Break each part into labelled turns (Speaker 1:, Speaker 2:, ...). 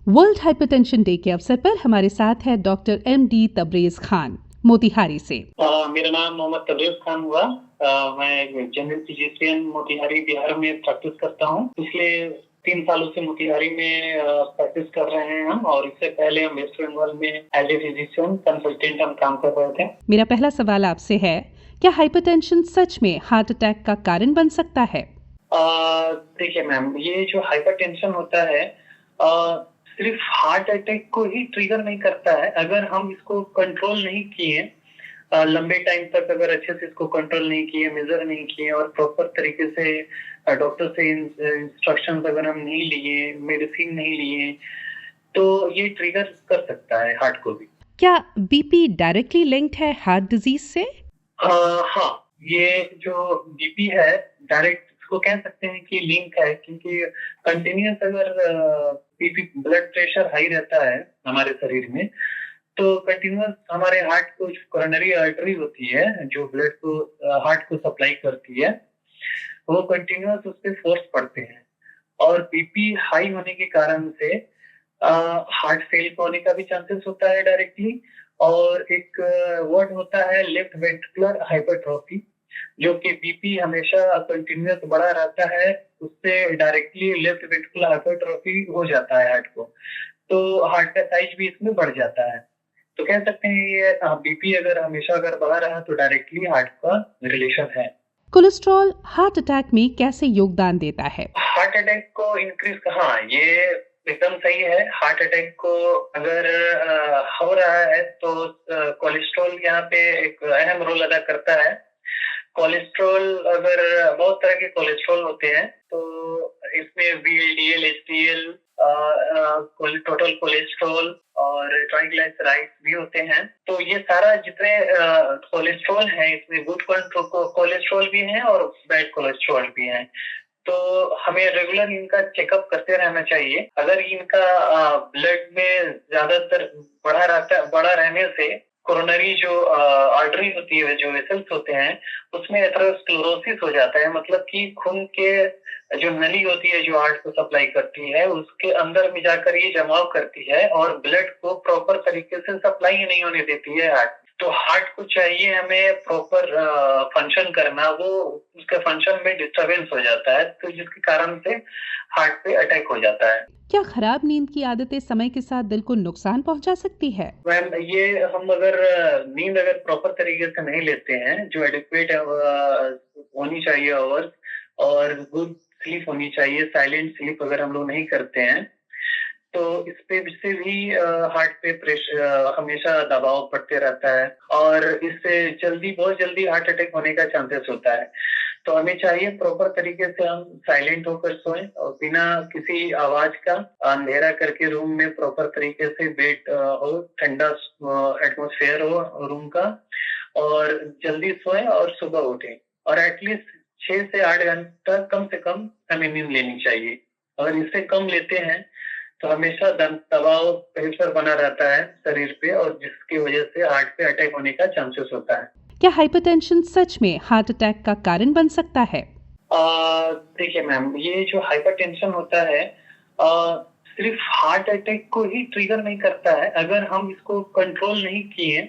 Speaker 1: World hypertension day के अवसर पर हमारे साथ है डॉक्टर MD तबरेज खान मोतिहारी से।
Speaker 2: मेरा नाम मोहम्मद तबरेज खान हुआ। मैं एक जनरल फिजिशियन मोतिहारी बिहार में प्रैक्टिस करता हूँ। पिछले 3 सालों से मोतिहारी में प्रैक्टिस कर रहे हैं हम, और इससे पहले हम वेस्ट बंगाल में एज ए फिजिशियन कंसल्टेंट हम काम कर रहे थे।
Speaker 1: मेरा पहला सवाल आपसे है, क्या हाइपरटेंशन सच में हार्ट अटैक का कारण बन सकता है?
Speaker 2: देखिए मैम, ये जो हाइपरटेंशन होता है सिर्फ हार्ट अटैक को ही ट्रिगर नहीं करता है। अगर हम इसको कंट्रोल नहीं किए, लंबे टाइम तक अगर अच्छे से इसको कंट्रोल नहीं किए, मेजर नहीं किए और प्रॉपर तरीके से डॉक्टर से इंस्ट्रक्शंस अगर हम नहीं लिए, मेडिसिन नहीं लिए, तो ये ट्रिगर कर सकता है हार्ट को भी।
Speaker 1: क्या बीपी डायरेक्टली लिंक्ड है हार्ट डिजीज से?
Speaker 2: हाँ, ये जो बीपी है डायरेक्ट इसको कह सकते हैं कि लिंक है, क्योंकि कंटिन्यूअस अगर बीपी ब्लड प्रेशर हाई रहता है हमारे शरीर में, तो कंटिन्यूअस हमारे हार्ट को जो कोरोनरी आर्टरी होती है, जो ब्लड को हार्ट को सप्लाई करती है, वो कंटिन्यूअस उस पे फोर्स पड़ते हैं, और बीपी हाई होने के कारण से हार्ट फेल होने का भी चांसेस होता है डायरेक्टली। और एक वर्ड होता है लेफ्ट वेंट्रिकुलर हाइपरट्रोफी, जो कि बीपी हमेशा कंटिन्यूअस बढ़ा रहता है, उससे डायरेक्टली लेफ्ट वेंट्रिकुलर हाइपरट्रोफी हो जाता है हार्ट को, तो हार्ट का साइज भी इसमें बढ़ जाता है। तो कह सकते हैं ये बीपी अगर बढ़ा रहा तो डायरेक्टली हार्ट का रिलेशन है।
Speaker 1: कोलेस्ट्रॉल हार्ट अटैक में कैसे योगदान देता है?
Speaker 2: हार्ट अटैक को इंक्रीज, हाँ ये एकदम सही है। हार्ट अटैक को अगर हो रहा है तो कोलेस्ट्रॉल यहाँ पे एक अहम रोल अदा करता है। कोलेस्ट्रॉल, अगर बहुत तरह के कोलेस्ट्रॉल होते हैं, तो इसमें VLDL, HDL, टोटल कोलेस्ट्रॉल और ट्राइग्लिसराइड्स भी होते हैं। तो ये सारा जितने कोलेस्ट्रॉल हैं, इसमें गुड कोलेस्ट्रॉल भी हैं और बैड कोलेस्ट्रॉल भी हैं। तो हमें रेगुलर इनका चेकअप करते रहना चाहिए। अगर इनका ब्लड में ज्यादातर बड़ा रहने से कोरोनरी जो आर्टरी होती है, जो वेसल्स होते हैं, उसमें एथेरोस्क्लेरोसिस हो जाता है। मतलब कि खून के जो नली होती है जो हार्ट को सप्लाई करती है, उसके अंदर में जाकर ये जमाव करती है और ब्लड को प्रॉपर तरीके से सप्लाई ही नहीं होने देती है हार्ट। तो हार्ट को चाहिए हमें प्रॉपर फंक्शन करना, वो उसके फंक्शन में डिस्टरबेंस हो जाता है, तो जिसके कारण से हार्ट पे अटैक हो जाता है।
Speaker 1: क्या खराब नींद की आदतें समय के साथ दिल को नुकसान पहुंचा सकती है?
Speaker 2: मैम, ये हम अगर नींद अगर प्रॉपर तरीके से नहीं लेते हैं, जो एडिक्वेट होनी चाहिए आवर्स, और गुड स्लीप होनी चाहिए, साइलेंट स्लीप अगर हम लोग नहीं करते हैं, तो इस पे इससे भी हार्ट पे प्रेशर हमेशा दबाव पड़ते रहता है, और इससे बहुत जल्दी हार्ट अटैक होने का चांसेस होता है। तो हमें चाहिए प्रॉपर तरीके से हम साइलेंट होकर सोएं, और बिना किसी आवाज का अंधेरा करके रूम में प्रॉपर तरीके से बेड हो, ठंडा एटमॉस्फेयर हो रूम का, और जल्दी सोएं और सुबह उठें, और एटलीस्ट 6 से 8 घंटा कम से कम हमें नींद लेनी चाहिए। अगर इससे कम लेते हैं तो हमेशा दबाव प्रेशर बना रहता है शरीर पे, और जिसकी वजह से हार्ट पे अटैक होने का चांसेस होता है।
Speaker 1: क्या हाइपरटेंशन सच में हार्ट अटैक का कारण बन सकता है?
Speaker 2: देखिए मैम, ये जो हाइपरटेंशन होता है सिर्फ हार्ट अटैक को ही ट्रिगर नहीं करता है। अगर हम इसको कंट्रोल नहीं किए,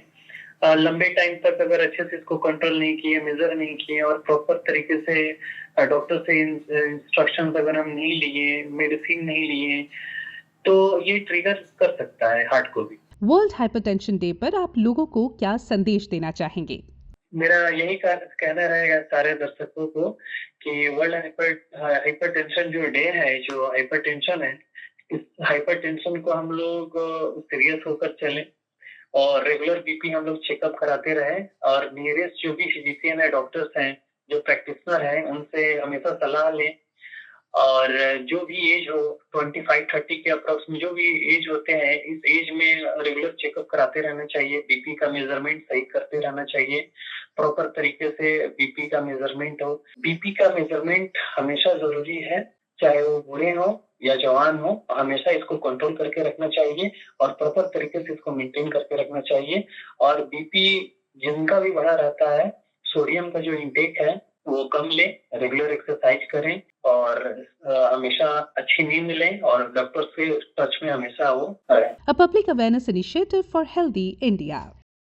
Speaker 2: लंबे टाइम तक अगर अच्छे से इसको कंट्रोल नहीं किए, मेजर नहीं किए और प्रॉपर तरीके से डॉक्टर से इंस्ट्रक्शंस अगर हम नहीं लिए, मेडिसिन नहीं लिए, तो ये ट्रिगर कर सकता है हार्ट को भी।
Speaker 1: वर्ल्ड हाइपरटेंशन डे पर आप लोगों को क्या संदेश देना चाहेंगे?
Speaker 2: मेरा यही कहना रहेगा सारे दर्शकों को कि वर्ल्ड हाइपरटेंशन जो डे है, जो हाइपरटेंशन है, इस हाइपरटेंशन को हम लोग सीरियस होकर चलें, और रेगुलर बीपी हम लोग चेकअप कराते रहें, और नियरेस्ट जो भी फिजिशियन है, डॉक्टर्स हैं, जो प्रैक्टिशनर हैं, उनसे हमेशा सलाह लें। और जो भी एज हो, 25-30 के अप्रॉक्स में जो भी एज होते हैं, इस एज में रेगुलर चेकअप कराते रहना चाहिए, बीपी का मेजरमेंट सही करते रहना चाहिए, प्रॉपर तरीके से बीपी का मेजरमेंट हो। बीपी का मेजरमेंट हमेशा जरूरी है, चाहे वो बूढ़े हो या जवान हो, हमेशा इसको कंट्रोल करके रखना चाहिए और प्रॉपर तरीके से इसको मेंटेन करके रखना चाहिए। और बीपी जिनका भी बढ़ा रहता है, सोडियम का जो इंटेक है वो कम ले, रेगुलर एक्सरसाइज करें, और हमेशा अच्छी नींद लें और डॉक्टर से टच में हमेशा वो रहें।
Speaker 1: A public awareness initiative for healthy India.